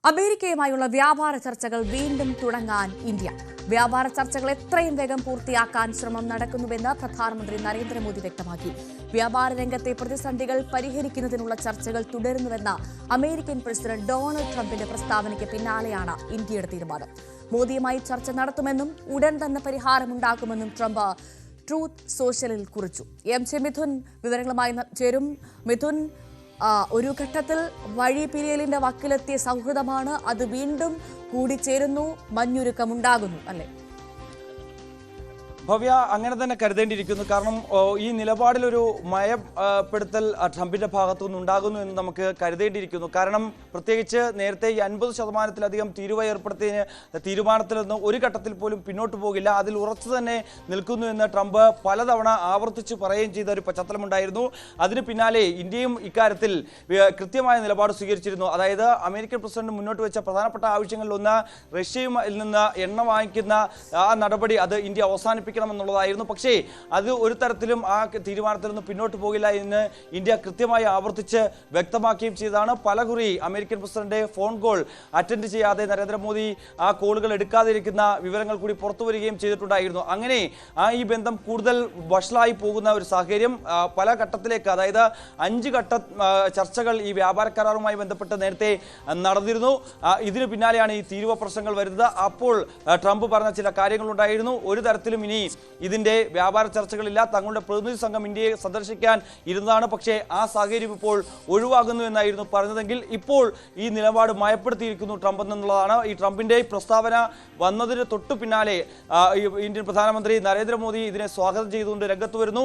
അമേരിക്കയുമായുള്ള വ്യാപാര ചർച്ചകൾ വീണ്ടും തുടങ്ങാൻ ഇന്ത്യ. വ്യാപാര ചർച്ചകൾ എത്രയും വേഗം പൂർത്തിയാക്കാൻ ശ്രമം നടക്കുന്നുവെന്ന് പ്രധാനമന്ത്രി നരേന്ദ്രമോദി വ്യക്തമാക്കി. വ്യാപാര രംഗത്തെ പ്രതിസന്ധികൾ പരിഹരിക്കുന്നതിനുള്ള ചർച്ചകൾ തുടരുന്നുവെന്ന അമേരിക്കൻ പ്രസിഡന്റ് ഡൊണാൾഡ് ട്രംപിന്റെ പ്രസ്താവനയ്ക്ക് പിന്നാലെയാണ് ഇന്ത്യയുടെ തീരുമാനം. മോദിയുമായി ചർച്ച നടത്തുമെന്നും ഉടൻ തന്നെ പരിഹാരമുണ്ടാക്കുമെന്നും ട്രംപ് ട്രൂത്ത് സോഷ്യലിൽ കുറിച്ചു. എം മിഥുൻ വിവരങ്ങളുമായി ചേരും. മിഥുൻ, ഒരു ഘട്ടത്തിൽ വഴിപിരിയലിന്റെ വക്കിലെത്തിയ സൗഹൃദമാണ്, അത് വീണ്ടും കൂടിച്ചേരുന്നു, മഞ്ഞുരുക്കമുണ്ടാകുന്നു അല്ലേ? ഭവ്യ, അങ്ങനെ തന്നെ കരുതേണ്ടിയിരിക്കുന്നു. കാരണം ഈ നിലപാടിലൊരു മയപ്പെടുത്തൽ ട്രംപിന്റെ ഭാഗത്തു നിന്നുണ്ടാകുന്നു എന്ന് നമുക്ക് കരുതേണ്ടിയിരിക്കുന്നു. കാരണം പ്രത്യേകിച്ച് നേരത്തെ ഈ 50% തീരുവ ഏർപ്പെടുത്തിയ തീരുമാനത്തിൽ നിന്ന് ഒരു ഘട്ടത്തിൽ പോലും പിന്നോട്ട് പോകില്ല, അതിൽ ഉറച്ചു തന്നെ നിൽക്കുന്നു എന്ന് ട്രംപ് പലതവണ ആവർത്തിച്ച് പറയുകയും ചെയ്ത ഒരു പശ്ചാത്തലമുണ്ടായിരുന്നു. അതിന് പിന്നാലെ ഇന്ത്യയും ഇക്കാര്യത്തിൽ കൃത്യമായ നിലപാട് സ്വീകരിച്ചിരുന്നു. അതായത് അമേരിക്കൻ പ്രസിഡന്റ് മുന്നോട്ട് വെച്ച പ്രധാനപ്പെട്ട ആവശ്യങ്ങളിലൊന്ന് റഷ്യയിൽ നിന്ന് എണ്ണ വാങ്ങിക്കുന്ന ആ നടപടി അത് ഇന്ത്യ അവസാനിപ്പിക്കണമെന്നുള്ളതായിരുന്നു. പക്ഷേ അത് ഒരു തരത്തിലും ആ തീരുമാനത്തിൽ നിന്ന് പിന്നോട്ട് പോകില്ല എന്ന് ഇന്ത്യ കൃത്യമായി ആവർത്തിച്ച് വ്യക്തമാക്കുകയും ചെയ്തതാണ്. പലകുറി American president phone call attend ചെയ്യാതെ നരേന്ദ്രമോദി ആ കോളുകൾ എടുക്കാതിരിക്കുന്ന വിവരങ്ങൾ കൂടി പുറത്തു വരികയും ചെയ്തിട്ടുണ്ടായിരുന്നു. അങ്ങനെ ഈ ബന്ധം കൂടുതൽ വഷളായി പോകുന്ന ഒരു സാഹചര്യം പല ഘട്ടത്തിലേക്ക്, അതായത് 5 ഘട്ട ചർച്ചകൾ ഈ വ്യാപാര കരാറുമായി ബന്ധപ്പെട്ട് നേരത്തെ നടന്നിരുന്നു. ഇതിന് പിന്നാലെയാണ് ഈ തീരുവ പ്രശ്നങ്ങൾ വരുന്നത്. അപ്പോൾ ട്രംപ് പറഞ്ഞ ചില കാര്യങ്ങളുണ്ടായിരുന്നു. ഒരു തരത്തിലും ഇനി ഇതിന്റെ വ്യാപാര ചർച്ചകളില്ല, തങ്ങളുടെ പ്രതിനിധി സംഘം ഇന്ത്യയെ സന്ദർശിക്കാൻ ഇരുന്നതാണ്, പക്ഷേ ആ സാഹചര്യം ഇപ്പോൾ ഒഴിവാകുന്നു എന്നായിരുന്നു പറഞ്ഞതെങ്കിൽ ഇപ്പോൾ ഈ നിലപാട് മയപ്പെടുത്തിയിരിക്കുന്നു ട്രംപ് എന്നുള്ളതാണ്. ഈ ട്രംപിന്റെ പ്രസ്താവന വന്നതിന് തൊട്ടു പിന്നാലെ ഇന്ത്യൻ പ്രധാനമന്ത്രി നരേന്ദ്രമോദി ഇതിനെ സ്വാഗതം ചെയ്തുകൊണ്ട് രംഗത്ത് വരുന്നു.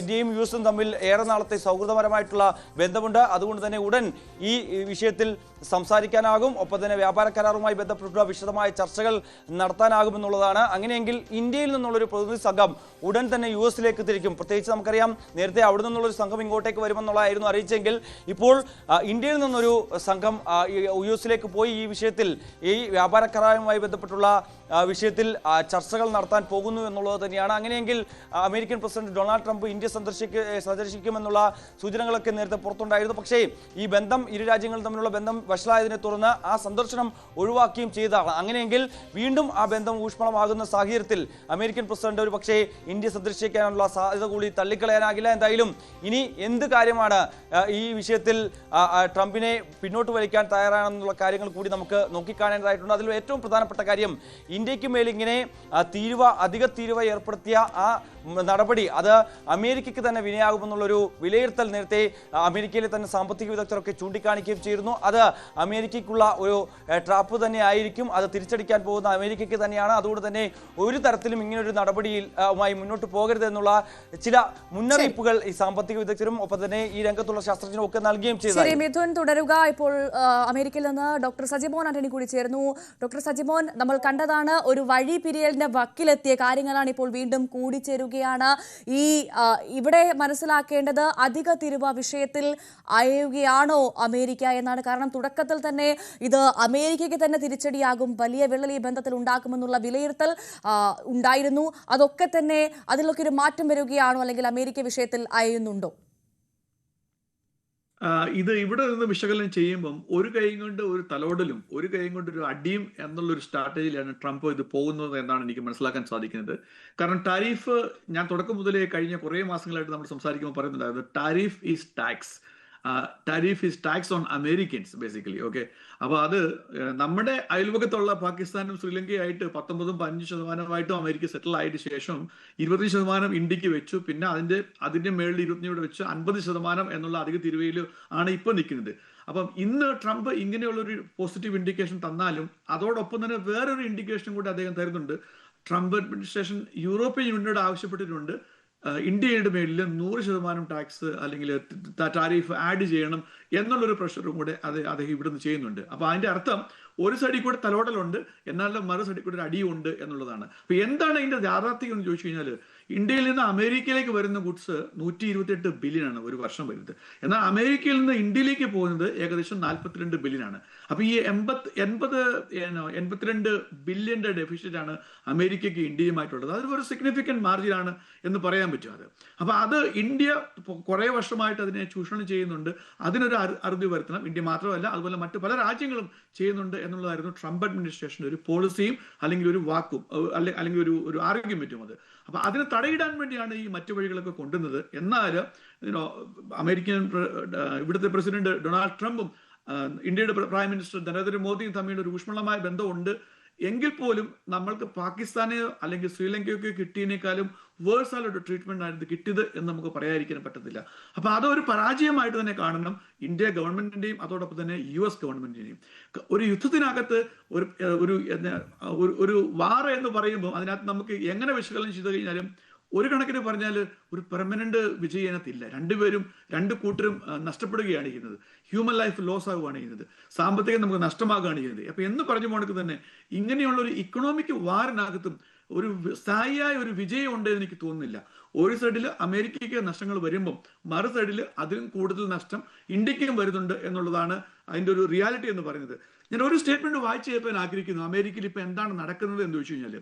ഇന്ത്യയും യുഎസും തമ്മിൽ ഏറെ നാളത്തെ സൗഹൃദപരമായിട്ടുള്ള ബന്ധമുണ്ട്. അതുകൊണ്ട് തന്നെ ഉടൻ ഈ വിഷയത്തിൽ സംസാരിക്കാനാകും, ഒപ്പം തന്നെ വ്യാപാര കരാറുമായി ബന്ധപ്പെട്ടുള്ള വിശദമായ ചർച്ചകൾ നടത്താനാകുമെന്നുള്ളതാണ്. അങ്ങനെയെങ്കിൽ ഇന്ത്യയിൽ നിന്നുള്ളൊരു പ്രതിനിധി സംഘം ഉടൻ തന്നെ യുഎസിലേക്ക് തിരിക്കും. പ്രത്യേകിച്ച് നമുക്കറിയാം, നേരത്തെ അവിടെ നിന്നുള്ളൊരു സംഘം ഇങ്ങോട്ടേക്ക് വരുമെന്നുള്ളതായിരുന്നു അറിയിച്ചെങ്കിൽ ഇപ്പോൾ ഇന്ത്യയിൽ നിന്നൊരു സംഘം യുഎസിലേക്ക് പോയി ഈ വിഷയത്തിൽ, ഈ വ്യാപാര കരാറുമായി ബന്ധപ്പെട്ടുള്ള വിഷയത്തിൽ ചർച്ചകൾ നടത്താൻ പോകുന്നു എന്നുള്ളത് തന്നെയാണ്. അങ്ങനെയെങ്കിൽ American president Donald Trump India സന്ദർശിക്കുമെന്നുള്ള സൂചനകളൊക്കെ നേരത്തെ പുറത്തുണ്ടായിരുന്നു. പക്ഷേ ഈ ബന്ധം, ഇരു രാജ്യങ്ങളും തമ്മിലുള്ള ബന്ധം വഷളായതിനെ തുടർന്ന് ആ സന്ദർശനം ഒഴിവാക്കുകയും ചെയ്തതാണ്. അങ്ങനെയെങ്കിൽ വീണ്ടും ആ ബന്ധം ഊഷ്മളമാകുന്ന സാഹചര്യത്തിൽ അമേരിക്കൻ പ്രസിഡന്റ് ഒരു പക്ഷേ ഇന്ത്യ സന്ദർശിക്കാനുള്ള സാധ്യത കൂടി തള്ളിക്കളയാനാകില്ല. എന്തായാലും ഇനി എന്ത് കാര്യമാണ് ഈ വിഷയത്തിൽ ട്രംപിനെ പിന്നോട്ട് വലിക്കാൻ തയ്യാറാണെന്നുള്ള കാര്യങ്ങൾ കൂടി നമുക്ക് നോക്കിക്കാണേണ്ടതായിട്ടുണ്ട്. അതിൽ ഏറ്റവും പ്രധാനപ്പെട്ട കാര്യം, ഇന്ത്യക്ക് മേലിങ്ങനെ അധിക തീരുവ ഏർപ്പെടുത്തിയ ആ നടപടി അത് അമേരിക്കയ്ക്ക് തന്നെ വിനയാകുമെന്നുള്ളൊരു വിലയിരുത്തൽ നേരത്തെ അമേരിക്കയിലെ തന്നെ സാമ്പത്തിക വിദഗ്ധരൊക്കെ ചൂണ്ടിക്കാണിക്കുകയും ചെയ്തിരുന്നു. അത് അമേരിക്കയ്ക്കുള്ള ഒരു ട്രാപ്പ് തന്നെ ആയിരിക്കും, അത് തിരിച്ചടിക്കാൻ പോകുന്ന അമേരിക്കയ്ക്ക് തന്നെയാണ്. അതുകൊണ്ട് തന്നെ ഒരു തരത്തിലും ഇങ്ങനൊരു നടപടിയുമായി മുന്നോട്ട് പോകരുതെന്നുള്ള ചില മുന്നറിയിപ്പുകൾ ഈ സാമ്പത്തിക വിദഗ്ധരും ഒപ്പം തന്നെ ഈ രംഗത്തുള്ള ശാസ്ത്രജ്ഞരും ഒക്കെ നൽകുകയും ചെയ്തു. മിഥുൻ, തുടരുക. ഇപ്പോൾ അമേരിക്കയിൽ നിന്ന് ഡോക്ടർ സജിമോൻ ആന്റണി കൂടി ചേർന്നു. ഡോക്ടർ സജിമോൻ, നമ്മൾ കണ്ടതാണ് ഒരു വഴി പിരിയലിന്റെ വക്കിലെത്തിയ കാര്യങ്ങളാണ് ഇപ്പോൾ വീണ്ടും കൂടിച്ചേരുകയാണ്. ഇവിടെ മനസ്സിലാക്കേണ്ടത്, അധിക തീരുവ വിഷയത്തിൽ അയയുകയാണോ അമേരിക്ക എന്നാണ്. കാരണം തുടക്കത്തിൽ തന്നെ ഇത് അമേരിക്കയ്ക്ക് തന്നെ തിരിച്ചടിയാകും, വലിയ വിള്ളൽ ഈ ബന്ധത്തിൽ ഉണ്ടാക്കുമെന്നുള്ള വിലയിരുത്തൽ ഉണ്ടായിരുന്നു. അതൊക്കെ തന്നെ, അതിലൊക്കെ ഒരു മാറ്റം വരികയാണോ, അല്ലെങ്കിൽ അമേരിക്ക വിഷയത്തിൽ അയയുന്നുണ്ടോ? ഇത് ഇവിടെ നിന്ന് വിശകലനം ചെയ്യുമ്പം ഒരു കൈ കൊണ്ട് ഒരു തലോടലും ഒരു കൈ കൊണ്ട് ഒരു അടിയും എന്നുള്ളൊരു സ്ട്രാറ്റജിയിലാണ് ട്രംപ് ഇത് പോകുന്നത് എന്നാണ് എനിക്ക് മനസ്സിലാക്കാൻ സാധിക്കുന്നത്. കാരണം ടാരിഫ്, ഞാൻ തുടക്കം മുതലേ കഴിഞ്ഞ കുറേ മാസങ്ങളായിട്ട് നമ്മൾ സംസാരിക്കുമ്പോൾ പറയുന്നുണ്ടായിരുന്നു, tariff is tax on Americans basically. Okay, അപ്പോൾ അത് നമ്മുടെ അയൽവക്കത്തുള്ള പാകിസ്ഥാനും ശ്രീലങ്കയായിട്ട് 19-15% അമേരിക്ക സെറ്റിൽ ആയിട്ട് ശേഷം 20% ഇന്ത്യക്ക് വെച്ചു. പിന്നെ അതിന്റെ മേളിൽ 20 വെച്ച് 50% എന്നുള്ള അധിക തീരുവയിൽ ആണ് ഇപ്പൊ നിൽക്കുന്നത്. അപ്പം ഇന്ന് ട്രംപ് ഇങ്ങനെയുള്ളൊരു പോസിറ്റീവ് ഇൻഡിക്കേഷൻ തന്നാലും അതോടൊപ്പം തന്നെ വേറൊരു ഇൻഡിക്കേഷനും കൂടി അദ്ദേഹം തരുന്നുണ്ട്. ട്രംപ് അഡ്മിനിസ്ട്രേഷൻ യൂറോപ്യൻ യൂണിയനോട് ആവശ്യപ്പെട്ടിട്ടുണ്ട് ഇന്ത്യയുടെ മേലിൽ 100% ടാക്സ് അല്ലെങ്കിൽ ടാരിഫ് ആഡ് ചെയ്യണം എന്നുള്ളൊരു പ്രഷറും കൂടെ അദ്ദേഹം ഇവിടുന്ന് ചെയ്യുന്നുണ്ട്. അപ്പൊ അതിന്റെ അർത്ഥം ഒരു സൈഡിൽ കൂടെ തലോടലുണ്ട്, എന്നാലും മറു സൈഡിൽ കൂടെ ഒരു അടിയുണ്ട് എന്നുള്ളതാണ്. അപ്പൊ എന്താണ് ഇതിന്റെ യാഥാർത്ഥ്യം എന്ന് ചോദിച്ചു കഴിഞ്ഞാൽ, ഇന്ത്യയിൽ നിന്ന് അമേരിക്കയിലേക്ക് വരുന്ന ഗുഡ്സ് 128 ബില്യൺ ആണ് ഒരു വർഷം വരുന്നത്. എന്നാൽ അമേരിക്കയിൽ നിന്ന് ഇന്ത്യയിലേക്ക് പോകുന്നത് ഏകദേശം 42 ബില്യൺ ആണ്. അപ്പൊ ഈ 82 ബില്യന്റെ ഡെഫിസിറ്റ് ആണ് അമേരിക്കയ്ക്ക് ഇന്ത്യയുമായിട്ടുള്ളത്. അതൊരു ഒരു സിഗ്നിഫിക്കന്റ് മാർജിൻ ആണ് എന്ന് പറയാൻ പറ്റും. അപ്പൊ അത് ഇന്ത്യ കുറെ വർഷമായിട്ട് അതിനെ ചൂഷണം ചെയ്യുന്നുണ്ട്. അതിനൊരു അറുതി വരുത്തണം. ഇന്ത്യ മാത്രമല്ല, അതുപോലെ മറ്റു പല രാജ്യങ്ങളും ചെയ്യുന്നുണ്ട് എന്നുള്ളതായിരുന്നു ട്രംപ് അഡ്മിനിസ്ട്രേഷന്റെ ഒരു പോളിസിയും അല്ലെങ്കിൽ ഒരു വാക്കും അല്ലെങ്കിൽ ഒരു ആർഗ്യുമെന്റും. അപ്പൊ അതിനെ തടയിടാൻ വേണ്ടിയാണ് ഈ മറ്റു വഴികളൊക്കെ കൊണ്ടുവന്നത്. എന്നാൽ അമേരിക്കൻ ഇവിടുത്തെ പ്രസിഡന്റ് ഡൊണാൾഡ് ട്രംപും ഇന്ത്യയുടെ പ്രൈം മിനിസ്റ്റർ നരേന്ദ്രമോദിയും തമ്മിൽ ഒരു ഊഷ്മളമായ ബന്ധമുണ്ട്. എങ്കിൽ പോലും നമ്മൾക്ക് പാകിസ്ഥാനെയോ അല്ലെങ്കിൽ ശ്രീലങ്കയൊക്കെ കിട്ടിയതിനേക്കാളും വേഴ്സ് ആയിട്ട് ട്രീറ്റ്മെന്റ് ആയിരുന്നു കിട്ടിയത് എന്ന് നമുക്ക് പറയാതിരിക്കാൻ പറ്റത്തില്ല. അപ്പൊ അതൊരു പരാജയമായിട്ട് തന്നെ കാണണം ഇന്ത്യ ഗവൺമെന്റിന്റെയും അതോടൊപ്പം തന്നെ US ഗവൺമെന്റിന്റെയും. ഒരു യുദ്ധത്തിനകത്ത് ഒരു വാർ എന്ന് പറയുമ്പോൾ അതിനകത്ത് നമുക്ക് എങ്ങനെ വിശകലനം ചെയ്തു കഴിഞ്ഞാലും ഒരു കണക്കിന് പറഞ്ഞാൽ ഒരു പെർമനന്റ് വിജയത്തില്ല. രണ്ട് കൂട്ടരും നഷ്ടപ്പെടുകയാണ് ചെയ്യുന്നത്. ഹ്യൂമൻ ലൈഫ് ലോസ് ആവുകയാണ് ചെയ്യുന്നത്. സാമ്പത്തികം നമുക്ക് നഷ്ടമാകുകയാണ് ചെയ്യുന്നത്. അപ്പൊ എന്ന് പറഞ്ഞു പോകണമെങ്കിൽ തന്നെ ഇങ്ങനെയുള്ള ഒരു ഇക്കണോമിക് വാറിനകത്തും ഒരു സ്ഥായിയായ ഒരു വിജയം ഉണ്ടെന്ന് എനിക്ക് തോന്നുന്നില്ല. ഒരു സൈഡിൽ അമേരിക്കയ്ക്ക് നഷ്ടങ്ങൾ വരുമ്പം മറു സൈഡിൽ അതിലും കൂടുതൽ നഷ്ടം ഇന്ത്യക്കും വരുന്നുണ്ട് എന്നുള്ളതാണ് അതിന്റെ ഒരു റിയാലിറ്റി എന്ന് പറയുന്നത്. ഞാൻ ഒരു സ്റ്റേറ്റ്മെന്റ് വായിച്ചു ചെയ്യപ്പോൾ ആഗ്രഹിക്കുന്നു. അമേരിക്കയിൽ ഇപ്പൊ എന്താണ് നടക്കുന്നത് എന്ന് ചോദിച്ചു കഴിഞ്ഞാൽ,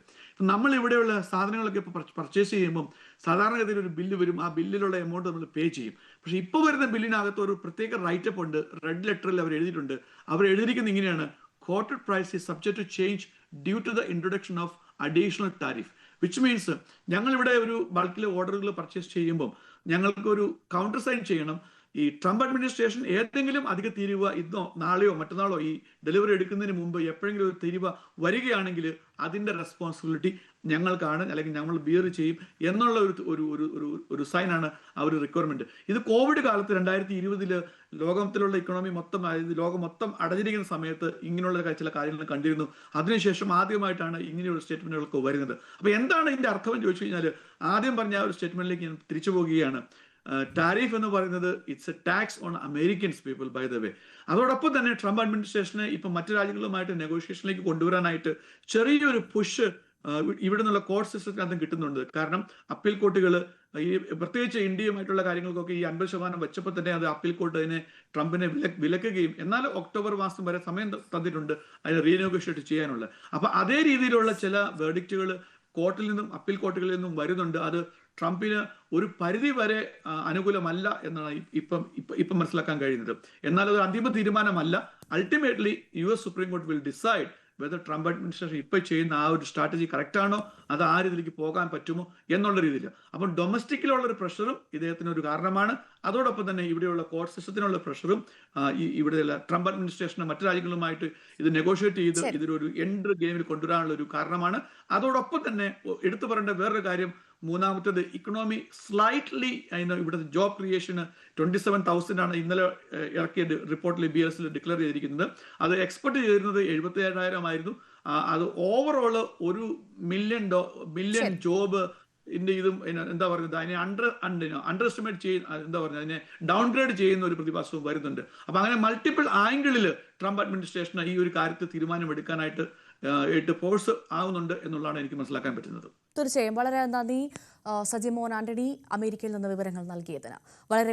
നമ്മൾ ഇവിടെയുള്ള സാധനങ്ങളൊക്കെ ഇപ്പൊ പർച്ചേസ് ചെയ്യുമ്പോൾ സാധാരണഗതിയിൽ ഒരു ബില്ല് വരും. ആ ബില്ലിലുള്ള എമൗണ്ട് നമ്മൾ പേ ചെയ്യും. പക്ഷെ ഇപ്പൊ വരുന്ന ബില്ലിനകത്ത് ഒരു പ്രത്യേക റൈറ്റപ്പ് ഉണ്ട്. റെഡ് ലെറ്ററിൽ അവർ എഴുതിയിട്ടുണ്ട്. അവർ എഴുതിയിരിക്കുന്നത് ഇങ്ങനെയാണ്: quoted price is subject to change due to the introduction of additional tariff, which means ഞങ്ങൾ ഇവിടെ ഒരു ബൾക്കിൽ ഓർഡറുകൾ പർച്ചേസ് ചെയ്യുമ്പോൾ ഞങ്ങൾക്ക് ഒരു കൗണ്ടർ സൈൻ ചെയ്യണം. ഈ ട്രംപ് അഡ്മിനിസ്ട്രേഷൻ ഏതെങ്കിലും അധിക തീരുവ ഇന്നോ നാളെയോ മറ്റന്നാളോ ഈ ഡെലിവറി എടുക്കുന്നതിന് മുമ്പ് എപ്പോഴെങ്കിലും ഒരു തീരുവ വരികയാണെങ്കിൽ അതിന്റെ റെസ്പോൺസിബിലിറ്റി ഞങ്ങൾക്കാണ്, അല്ലെങ്കിൽ ഞങ്ങൾ ബിയർ ചെയ്യും എന്നുള്ള ഒരു സൈനാണ് ആ ഒരു റിക്വയർമെന്റ്. ഇത് കോവിഡ് കാലത്ത് 2020 ലോകത്തിലുള്ള ഇക്കണോമി മൊത്തം, ലോകം മൊത്തം അടഞ്ഞിരിക്കുന്ന സമയത്ത് ഇങ്ങനെയുള്ള ചില കാര്യങ്ങൾ കണ്ടിരുന്നു. അതിനുശേഷം ആദ്യമായിട്ടാണ് ഇങ്ങനെയുള്ള സ്റ്റേറ്റ്മെന്റുകളൊക്കെ വരുന്നത്. അപ്പൊ എന്താണ് ഇതിന്റെ അർത്ഥം എന്ന് ചോദിച്ചു കഴിഞ്ഞാൽ, ആദ്യം പറഞ്ഞ ആ ഒരു സ്റ്റേറ്റ്മെന്റിലേക്ക് ഞാൻ തിരിച്ചു പോവുകയാണ്. ടാരിഫ് എന്ന് പറയുന്നത് it's a tax on Americans people by the way. അതോടൊപ്പം തന്നെ ട്രംപ് അഡ്മിനിസ്ട്രേഷനെ ഇപ്പൊ മറ്റു രാജ്യങ്ങളുമായിട്ട് നെഗോഷിയേഷനിലേക്ക് കൊണ്ടുവരാനായിട്ട് ചെറിയൊരു പുഷ് ഇവിടെ നിന്നുള്ള കോർട്ട് സിസ്റ്റത്തിനകത്തും കിട്ടുന്നുണ്ട്. കാരണം അപ്പീൽ കോർട്ടുകൾ ഈ പ്രത്യേകിച്ച് ഇന്ത്യയുമായിട്ടുള്ള കാര്യങ്ങൾക്കൊക്കെ ഈ 50% വെച്ചപ്പോൾ തന്നെ അത് അപ്പീൽ കോർട്ട് അതിനെ ട്രംപിനെ വിലക്കുകയും എന്നാൽ ഒക്ടോബർ മാസം വരെ സമയം തന്നിട്ടുണ്ട് അതിനെ റീനെഗോഷിയേറ്റ് ചെയ്യാനുള്ള. അപ്പൊ അതേ രീതിയിലുള്ള ചില വെർഡിക്റ്റുകൾ കോർട്ടിൽ നിന്നും അപ്പീൽ കോർട്ടുകളിൽ നിന്നും വരുന്നുണ്ട്. അത് ട്രംപിന് ഒരു പരിധി വരെ അനുകൂലമല്ല എന്നാണ് ഇപ്പം മനസ്സിലാക്കാൻ കഴിയുന്നത്. എന്നാൽ അത് അന്തിമ തീരുമാനമല്ല. Ultimately US supreme court will decide whether Trump administration ഇപ്പൊ ചെയ്യുന്ന ആ ഒരു സ്ട്രാറ്റജി കറക്റ്റ് ആണോ, അത് ആ രീതിയിലേക്ക് പോകാൻ പറ്റുമോ എന്നുള്ള രീതിയിൽ. അപ്പം ഡൊമസ്റ്റിക്കിലുള്ള ഒരു പ്രഷറും ഇദ്ദേഹത്തിന് ഒരു കാരണമാണ്. അതോടൊപ്പം തന്നെ ഇവിടെയുള്ള കോർട്ട് സിസ്റ്റത്തിനുള്ള പ്രഷറും ഇവിടെയുള്ള ട്രംപ് അഡ്മിനിസ്ട്രേഷന് മറ്റു രാജ്യങ്ങളുമായിട്ട് ഇത് നെഗോഷിയേറ്റ് ചെയ്ത് ഇതിലൊരു എൻഡ് ഗെയിമിൽ കൊണ്ടുവരാനുള്ള ഒരു കാരണമാണ്. അതോടൊപ്പം തന്നെ എടുത്തു പറയേണ്ട വേറൊരു കാര്യം, മൂന്നാമത്തേത് ഇക്കണോമി സ്ലൈറ്റ്ലി ഇവിടുത്തെ ജോബ് ക്രിയേഷന് 27,000 ആണ് ഇന്നലെ ഇറക്കിയ റിപ്പോർട്ടിൽ BS ഡിക്ലെയർ ചെയ്തിരിക്കുന്നത്. അത് എക്സ്പെക്ട് ചെയ്തിരുന്നത് 77,000 ആയിരുന്നു. അത് ഓവറോള് 1 മില്യൺ ജോബ് ഇതും എന്താ പറയുന്നത് അതിനെ അണ്ടർ എസ്റ്റിമേറ്റ് ചെയ്യുന്ന എന്താ പറയുന്നത് അതിനെ ഡൗൺഗ്രേഡ് ചെയ്യുന്ന ഒരു പ്രതിഭാസവും വരുന്നുണ്ട്. അപ്പൊ അങ്ങനെ മൾട്ടിപ്പിൾ ആംഗിളിൽ ട്രംപ് അഡ്മിനിസ്ട്രേഷന് ഈ ഒരു കാര്യത്തിൽ തീരുമാനമെടുക്കാനായിട്ട് ഫോഴ്സ് ആവുന്നുണ്ട് എന്നുള്ളതാണ് എനിക്ക് മനസ്സിലാക്കാൻ പറ്റുന്നത്. തീർച്ചയായും വളരെ നന്ദി സജി മോൻ ആന്റണി, അമേരിക്കയിൽ നിന്ന് വിവരങ്ങൾ നൽകിയതിന്. വളരെ